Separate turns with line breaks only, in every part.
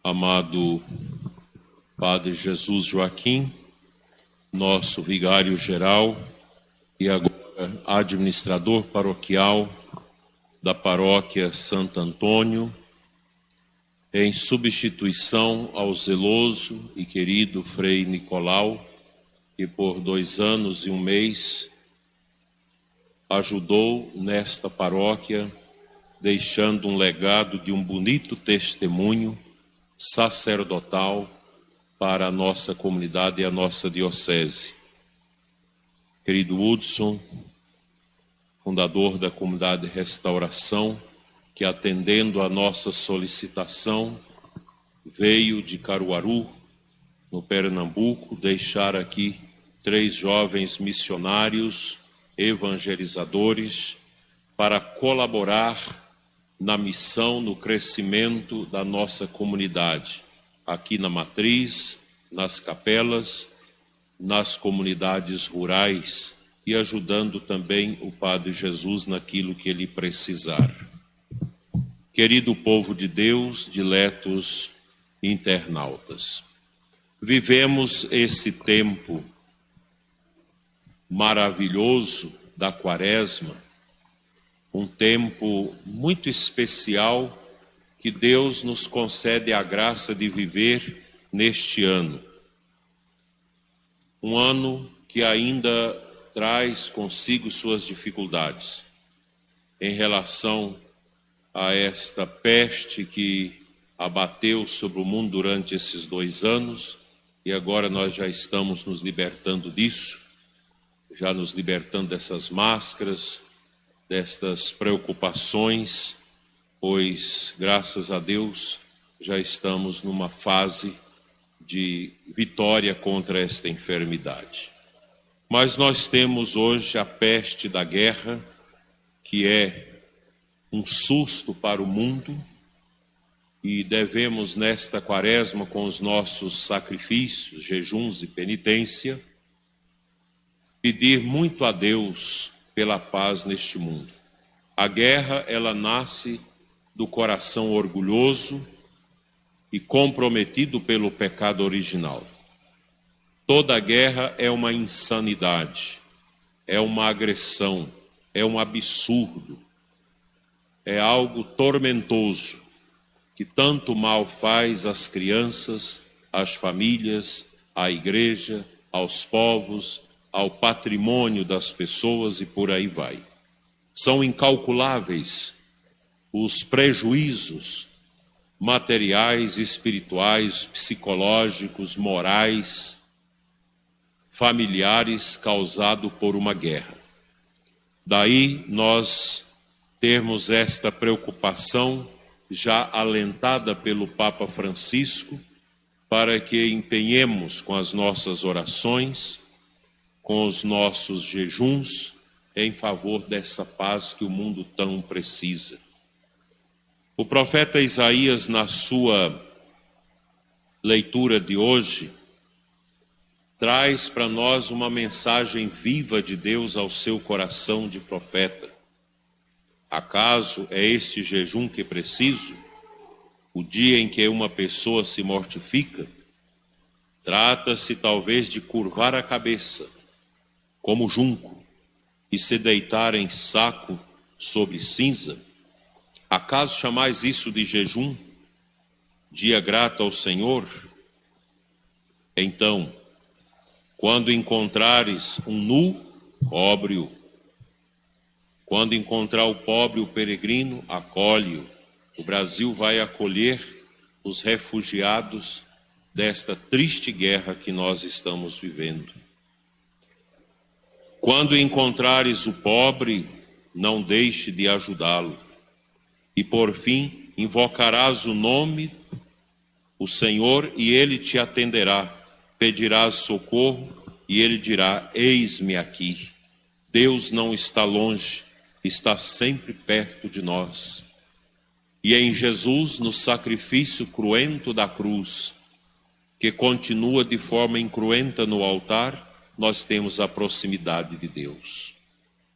amado Padre Jesus Joaquim, nosso vigário-geral e agora administrador paroquial da paróquia Santo Antônio, em substituição ao zeloso e querido Frei Nicolau, que por 2 anos e 1 mês ajudou nesta paróquia, deixando um legado de um bonito testemunho sacerdotal para a nossa comunidade e a nossa diocese. Querido Hudson, fundador da comunidade Restauração, que atendendo a nossa solicitação, veio de Caruaru, no Pernambuco, deixar aqui 3 jovens missionários, evangelizadores, para colaborar na missão, no crescimento da nossa comunidade, aqui na Matriz, nas capelas, nas comunidades rurais e ajudando também o Padre Jesus naquilo que ele precisar. Querido povo de Deus, diletos internautas, vivemos esse tempo maravilhoso da Quaresma, um tempo muito especial que Deus nos concede a graça de viver neste ano. Um ano que ainda traz consigo suas dificuldades em relação a esta peste que abateu sobre o mundo durante esses 2 anos, e agora nós já estamos nos libertando disso, já nos libertando dessas máscaras, destas preocupações, pois, graças a Deus, já estamos numa fase de vitória contra esta enfermidade. Mas nós temos hoje a peste da guerra, que é um susto para o mundo, e devemos nesta Quaresma, com os nossos sacrifícios, jejuns e penitência, pedir muito a Deus pela paz neste mundo. A guerra, ela nasce do coração orgulhoso e comprometido pelo pecado original. Toda guerra é uma insanidade, é uma agressão, é um absurdo, é algo tormentoso que tanto mal faz às crianças, às famílias, à igreja, aos povos, ao patrimônio das pessoas e por aí vai. São incalculáveis os prejuízos materiais, espirituais, psicológicos, morais, familiares causados por uma guerra. Daí nós termos esta preocupação já alentada pelo Papa Francisco para que empenhemos com as nossas orações, com os nossos jejuns, em favor dessa paz que o mundo tão precisa. O profeta Isaías, na sua leitura de hoje, traz para nós uma mensagem viva de Deus ao seu coração de profeta. Acaso é este jejum que preciso? O dia em que uma pessoa se mortifica? Trata-se talvez de curvar a cabeça, como junco, e se deitar em saco sobre cinza? Acaso chamais isso de jejum? Dia grato ao Senhor? Então, quando encontrares um nu, cobre-o. Quando encontrar o pobre, o peregrino, acolhe-o. O Brasil vai acolher os refugiados desta triste guerra que nós estamos vivendo. Quando encontrares o pobre, não deixe de ajudá-lo. E por fim, invocarás o nome, o Senhor, e ele te atenderá. Pedirás socorro, e ele dirá: eis-me aqui. Deus não está longe, está sempre perto de nós. E em Jesus, no sacrifício cruento da cruz, que continua de forma incruenta no altar, nós temos a proximidade de Deus.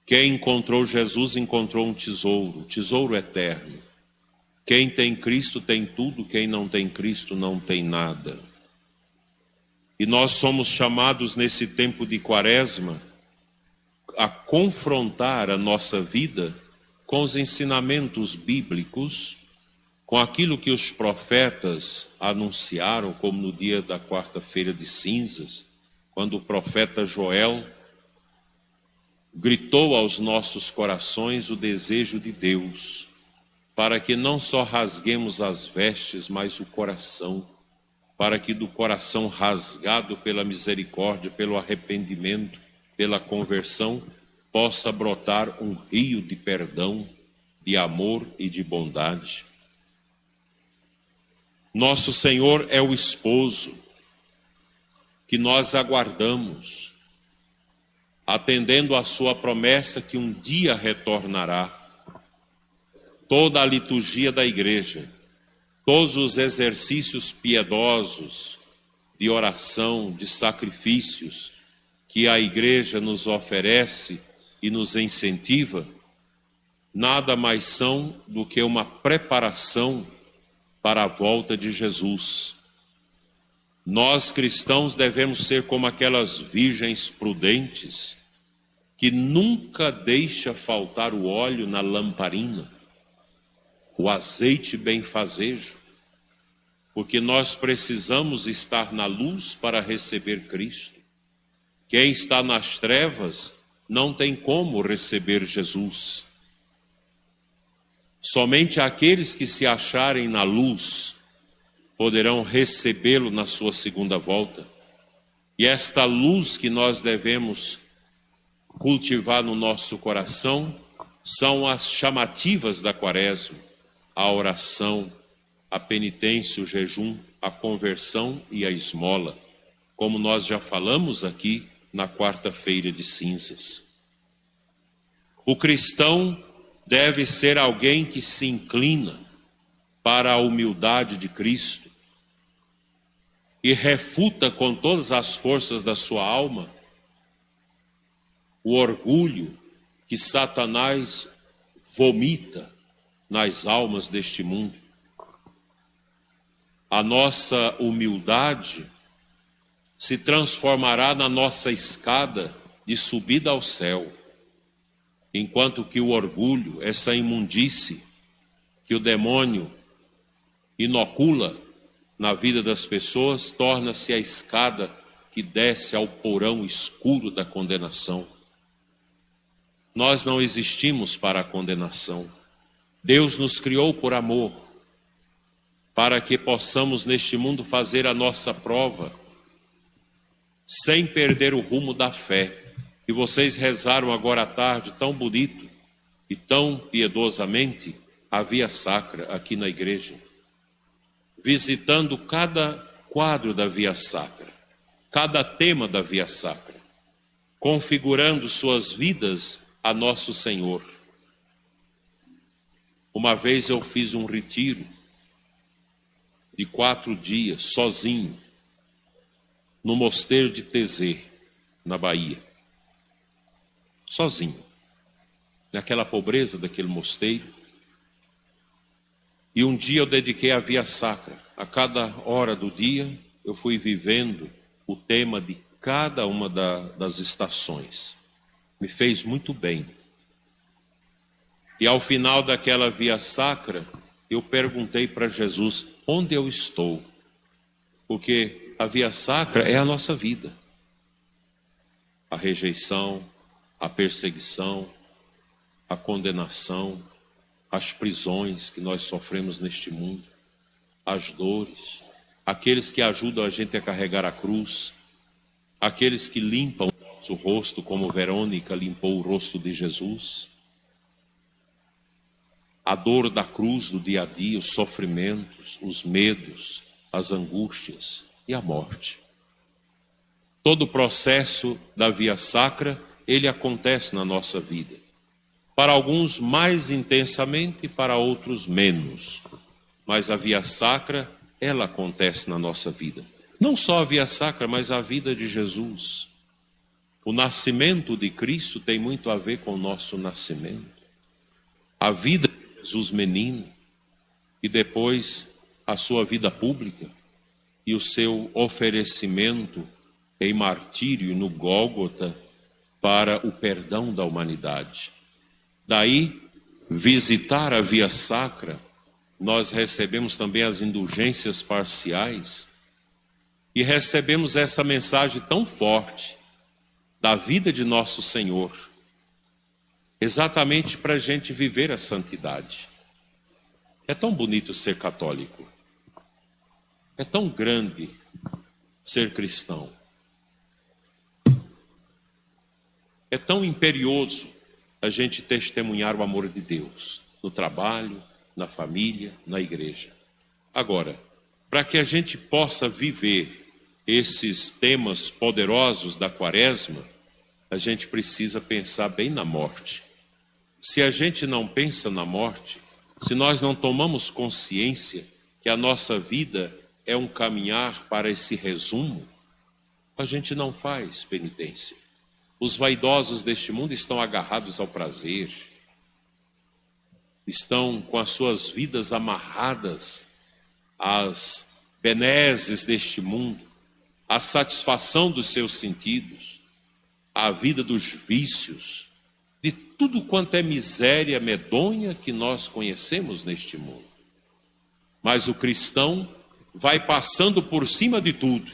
Quem encontrou Jesus encontrou um tesouro eterno. Quem tem Cristo tem tudo, quem não tem Cristo não tem nada. E nós somos chamados nesse tempo de Quaresma a confrontar a nossa vida com os ensinamentos bíblicos, com aquilo que os profetas anunciaram, como no dia da quarta-feira de cinzas, quando o profeta Joel gritou aos nossos corações o desejo de Deus, para que não só rasguemos as vestes, mas o coração, para que do coração rasgado pela misericórdia, pelo arrependimento, pela conversão, possa brotar um rio de perdão, de amor e de bondade. Nosso Senhor é o esposo que nós aguardamos, atendendo à sua promessa que um dia retornará. Toda a liturgia da igreja, todos os exercícios piedosos de oração, de sacrifícios que a igreja nos oferece e nos incentiva, nada mais são do que uma preparação para a volta de Jesus. Nós cristãos devemos ser como aquelas virgens prudentes que nunca deixa faltar o óleo na lamparina, o azeite benfazejo, porque nós precisamos estar na luz para receber Cristo. Quem está nas trevas não tem como receber Jesus. Somente aqueles que se acharem na luz poderão recebê-lo na sua segunda volta. E esta luz que nós devemos cultivar no nosso coração são as chamativas da Quaresma: a oração, a penitência, o jejum, a conversão e a esmola, como nós já falamos aqui na quarta-feira de cinzas. O cristão deve ser alguém que se inclina para a humildade de Cristo e refuta com todas as forças da sua alma o orgulho que Satanás vomita nas almas deste mundo. A nossa humildade se transformará na nossa escada de subida ao céu, enquanto que o orgulho, essa imundície que o demônio inocula na vida das pessoas, torna-se a escada que desce ao porão escuro da condenação. Nós não existimos para a condenação. Deus nos criou por amor, para que possamos neste mundo fazer a nossa prova, sem perder o rumo da fé. E vocês rezaram agora à tarde, tão bonito e tão piedosamente, a Via Sacra aqui na igreja, visitando cada quadro da Via Sacra, cada tema da Via Sacra, configurando suas vidas a Nosso Senhor. Uma vez eu fiz um retiro de 4 dias, sozinho, no mosteiro de Tezê, na Bahia. Sozinho, naquela pobreza daquele mosteiro. E um dia eu dediquei a Via Sacra. A cada hora do dia eu fui vivendo o tema de cada uma das estações. Me fez muito bem. E ao final daquela Via Sacra, eu perguntei para Jesus: onde eu estou? Porque a Via Sacra é a nossa vida. A rejeição, a perseguição, a condenação, as prisões que nós sofremos neste mundo, as dores, aqueles que ajudam a gente a carregar a cruz, aqueles que limpam o nosso rosto, como Verônica limpou o rosto de Jesus, a dor da cruz do dia a dia, os sofrimentos, os medos, as angústias e a morte. Todo o processo da Via Sacra, ele acontece na nossa vida. Para alguns mais intensamente, para outros menos. Mas a Via Sacra, ela acontece na nossa vida. Não só a Via Sacra, mas a vida de Jesus. O nascimento de Cristo tem muito a ver com o nosso nascimento. A vida de Jesus menino, e depois a sua vida pública e o seu oferecimento em martírio no Gólgota para o perdão da humanidade. Daí, visitar a via sacra, nós recebemos também as indulgências parciais e recebemos essa mensagem tão forte da vida de nosso Senhor, exatamente para a gente viver a santidade. É tão bonito ser católico, é tão grande ser cristão, é tão imperioso a gente testemunhar o amor de Deus no trabalho, na família, na igreja. Agora, para que a gente possa viver esses temas poderosos da Quaresma, a gente precisa pensar bem na morte. Se a gente não pensa na morte, se nós não tomamos consciência que a nossa vida é um caminhar para esse resumo, a gente não faz penitência. Os vaidosos deste mundo estão agarrados ao prazer, estão com as suas vidas amarradas às benesses deste mundo, à satisfação dos seus sentidos, à vida dos vícios, de tudo quanto é miséria medonha que nós conhecemos neste mundo. Mas o cristão vai passando por cima de tudo,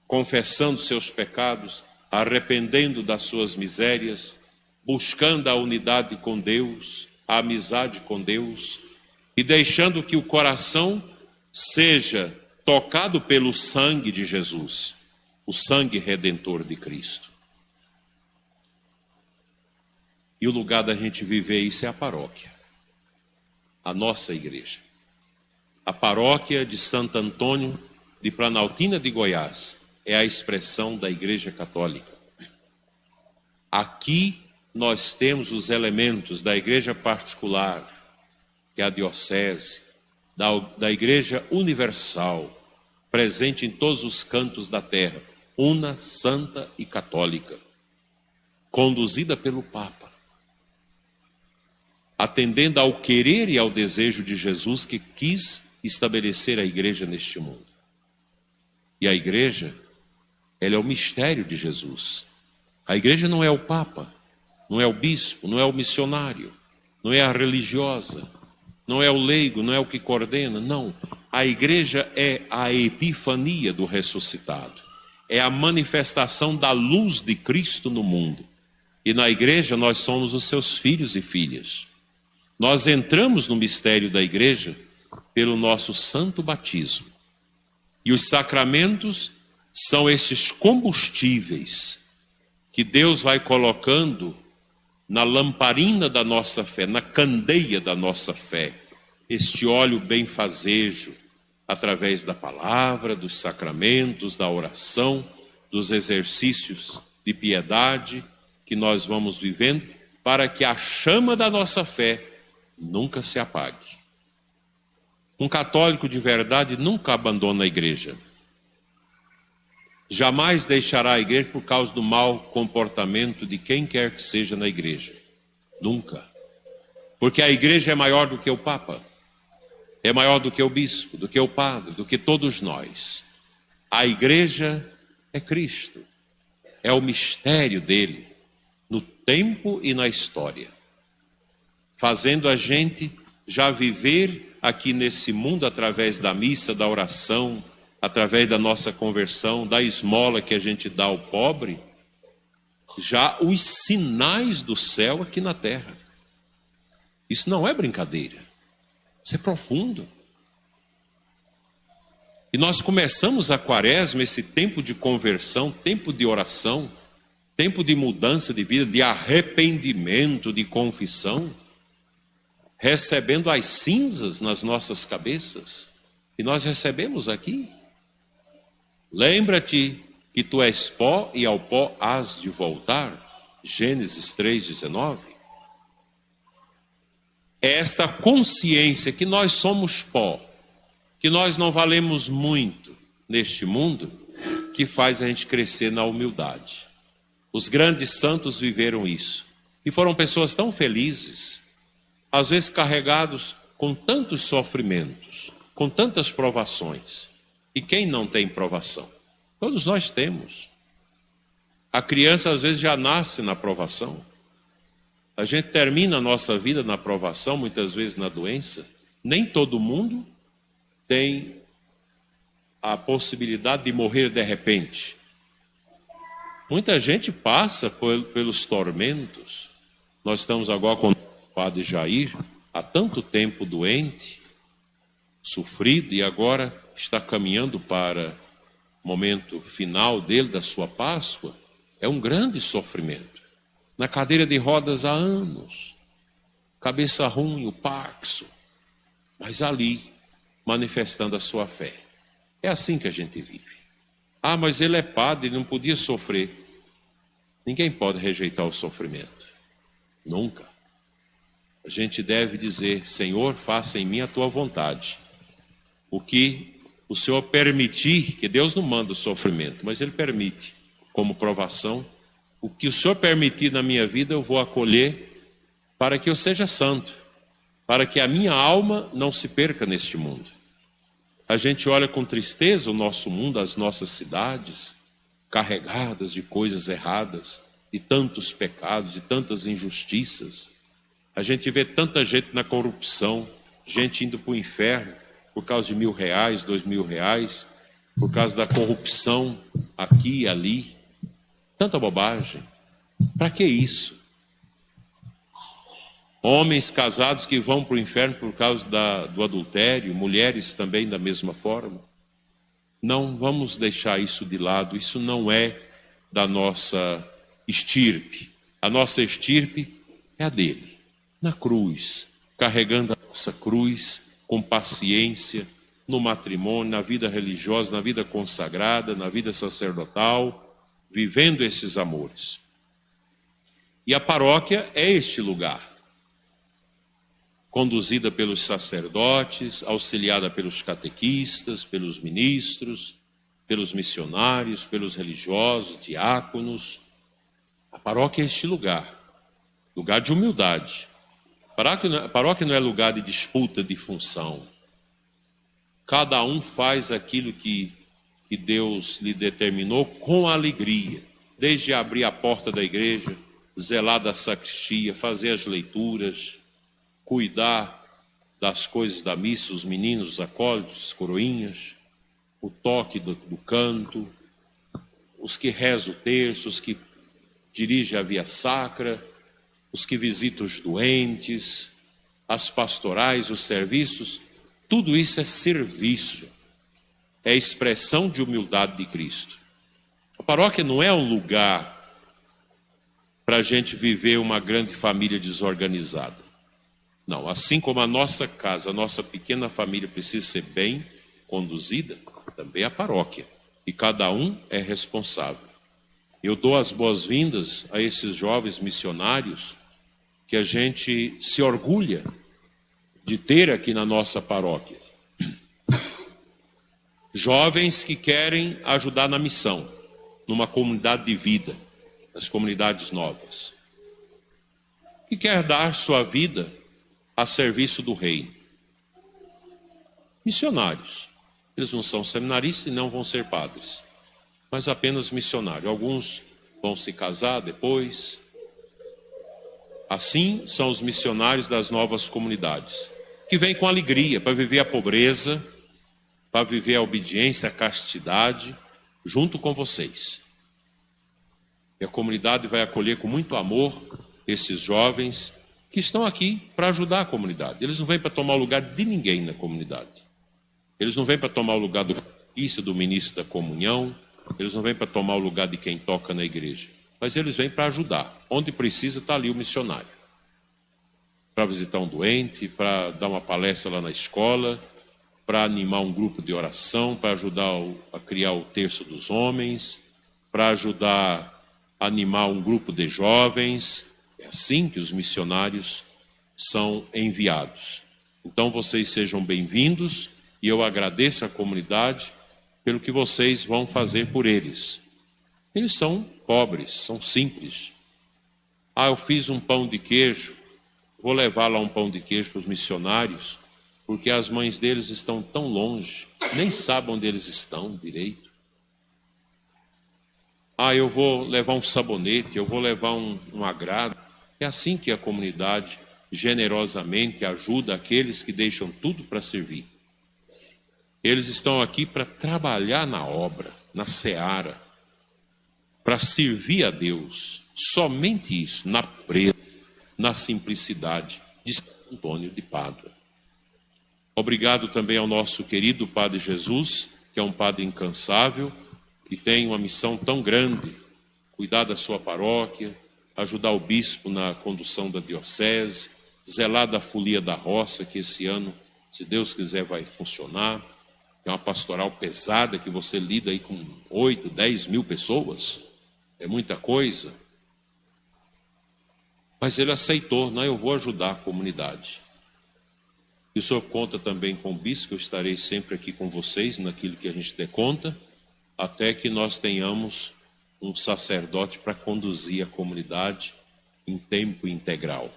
confessando seus pecados, arrependendo das suas misérias, buscando a unidade com Deus, a amizade com Deus, e deixando que o coração seja tocado pelo sangue de Jesus, o sangue redentor de Cristo. E o lugar da gente viver isso é a paróquia, a nossa igreja. A paróquia de Santo Antônio de Planaltina de Goiás é a expressão da Igreja Católica. Aqui nós temos os elementos da igreja particular, que é a diocese, da igreja universal, presente em todos os cantos da terra, una, santa e católica, conduzida pelo Papa, atendendo ao querer e ao desejo de Jesus, que quis estabelecer a igreja neste mundo. E a igreja, ela é o mistério de Jesus. A igreja não é o Papa, não é o bispo, não é o missionário, não é a religiosa, não é o leigo, não é o que coordena, não. A igreja é a epifania do ressuscitado, é a manifestação da luz de Cristo no mundo. E na igreja nós somos os seus filhos e filhas. Nós entramos no mistério da igreja pelo nosso santo batismo. E os sacramentos são esses combustíveis que Deus vai colocando na lamparina da nossa fé, na candeia da nossa fé, este óleo benfazejo, através da palavra, dos sacramentos, da oração, dos exercícios de piedade que nós vamos vivendo, para que a chama da nossa fé nunca se apague. Um católico de verdade nunca abandona a igreja. Jamais deixará a igreja por causa do mau comportamento de quem quer que seja na igreja. Nunca. Porque a igreja é maior do que o Papa, é maior do que o bispo, do que o padre, do que todos nós. A igreja é Cristo, é o mistério dele, no tempo e na história, fazendo a gente já viver aqui nesse mundo através da missa, da oração, através da nossa conversão, da esmola que a gente dá ao pobre, já os sinais do céu aqui na terra. Isso não é brincadeira, isso é profundo. E nós começamos a Quaresma, esse tempo de conversão, tempo de oração, tempo de mudança de vida, de arrependimento, de confissão, recebendo as cinzas nas nossas cabeças, que nós recebemos aqui. Lembra-te que tu és pó e ao pó hás de voltar. Gênesis 3,19. É esta consciência que nós somos pó, que nós não valemos muito neste mundo, que faz a gente crescer na humildade. Os grandes santos viveram isso. E foram pessoas tão felizes, às vezes carregados com tantos sofrimentos, com tantas provações. E quem não tem provação? Todos nós temos. A criança às vezes já nasce na provação. A gente termina a nossa vida na provação, muitas vezes na doença. Nem todo mundo tem a possibilidade de morrer de repente. Muita gente passa pelos tormentos. Nós estamos agora com o padre Jair, há tanto tempo doente, sofrido, e agora está caminhando para o momento final dele, da sua Páscoa. É um grande sofrimento. Na cadeira de rodas há anos, cabeça ruim, o Parkinson, mas ali, manifestando a sua fé. É assim que a gente vive. Ah, mas ele é padre, ele não podia sofrer. Ninguém pode rejeitar o sofrimento. Nunca. A gente deve dizer: Senhor, faça em mim a tua vontade. O que o Senhor permitir, que Deus não manda o sofrimento, mas Ele permite como provação. O que o Senhor permitir na minha vida, eu vou acolher para que eu seja santo, para que a minha alma não se perca neste mundo. A gente olha com tristeza o nosso mundo, as nossas cidades, carregadas de coisas erradas, de tantos pecados, de tantas injustiças. A gente vê tanta gente na corrupção, gente indo para o inferno por causa de R$1.000, R$2.000, por causa da corrupção aqui e ali. Tanta bobagem. Para que isso? Homens casados que vão para o inferno por causa do adultério, mulheres também da mesma forma. Não vamos deixar isso de lado, isso não é da nossa estirpe. A nossa estirpe é a dele, na cruz, carregando a nossa cruz com paciência, no matrimônio, na vida religiosa, na vida consagrada, na vida sacerdotal, vivendo esses amores. E a paróquia é este lugar, conduzida pelos sacerdotes, auxiliada pelos catequistas, pelos ministros, pelos missionários, pelos religiosos, diáconos. A paróquia é este lugar de humildade. A paróquia não é lugar de disputa de função. Cada um faz aquilo que Deus lhe determinou com alegria, desde abrir a porta da igreja, zelar da sacristia, fazer as leituras, cuidar das coisas da missa, os meninos, os acólitos, coroinhas, o toque do canto, os que rezam o terço, os que dirigem a via sacra, os que visitam os doentes, as pastorais, os serviços. Tudo isso é serviço, é expressão de humildade de Cristo. A paróquia não é um lugar para a gente viver uma grande família desorganizada. Não, assim como a nossa casa, a nossa pequena família precisa ser bem conduzida, também a paróquia. E cada um é responsável. Eu dou as boas-vindas a esses jovens missionários que a gente se orgulha de ter aqui na nossa paróquia. Jovens que querem ajudar na missão, numa comunidade de vida, nas comunidades novas. Que quer dar sua vida a serviço do reino. Missionários. Eles não são seminaristas e não vão ser padres, mas apenas missionários. Alguns vão se casar depois. Assim são os missionários das novas comunidades, que vêm com alegria para viver a pobreza, para viver a obediência, a castidade, junto com vocês. E a comunidade vai acolher com muito amor esses jovens que estão aqui para ajudar a comunidade. Eles não vêm para tomar o lugar de ninguém na comunidade. Eles não vêm para tomar o lugar do ministro da comunhão. Eles não vêm para tomar o lugar de quem toca na igreja. Mas eles vêm para ajudar. Onde precisa, está ali o missionário. Para visitar um doente, para dar uma palestra lá na escola, para animar um grupo de oração, para ajudar a criar o terço dos homens, para ajudar a animar um grupo de jovens. É assim que os missionários são enviados. Então vocês sejam bem-vindos e eu agradeço à comunidade pelo que vocês vão fazer por eles. Eles são pobres, são simples. Ah, eu fiz um pão de queijo, vou levar lá um pão de queijo para os missionários. porque as mães deles estão tão longe, nem sabem onde eles estão direito. Eu vou levar um sabonete, eu vou levar um agrado. É assim que a comunidade generosamente ajuda aqueles que deixam tudo para servir. Eles estão aqui para trabalhar na obra, na seara, para servir a Deus. Somente isso, na presa, na simplicidade de Santo Antônio de Pádua. Obrigado também ao nosso querido Padre Jesus, que é um padre incansável, que tem uma missão tão grande, cuidar da sua paróquia, ajudar o bispo na condução da diocese, zelar da folia da roça, que esse ano, se Deus quiser, vai funcionar. É uma pastoral pesada, que você lida aí com 8, 10 mil pessoas, é muita coisa. Mas ele aceitou, eu vou ajudar a comunidade. E o senhor conta também com o bispo, que eu estarei sempre aqui com vocês, naquilo que a gente der conta, até que nós tenhamos um sacerdote para conduzir a comunidade em tempo integral.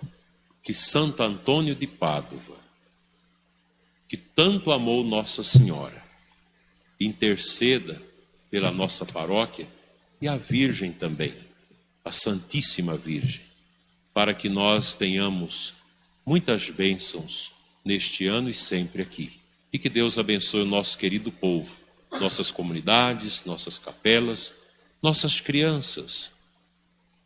Que Santo Antônio de Pádua, que tanto amou Nossa Senhora, interceda pela nossa paróquia e a Virgem também, a Santíssima Virgem, para que nós tenhamos muitas bênçãos neste ano e sempre aqui. E que Deus abençoe o nosso querido povo, nossas comunidades, nossas capelas, nossas crianças,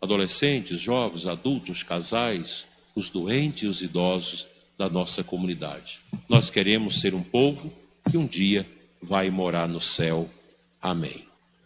adolescentes, jovens, adultos, casais, os doentes e os idosos da nossa comunidade. Nós queremos ser um povo que um dia vai morar no céu. Amém.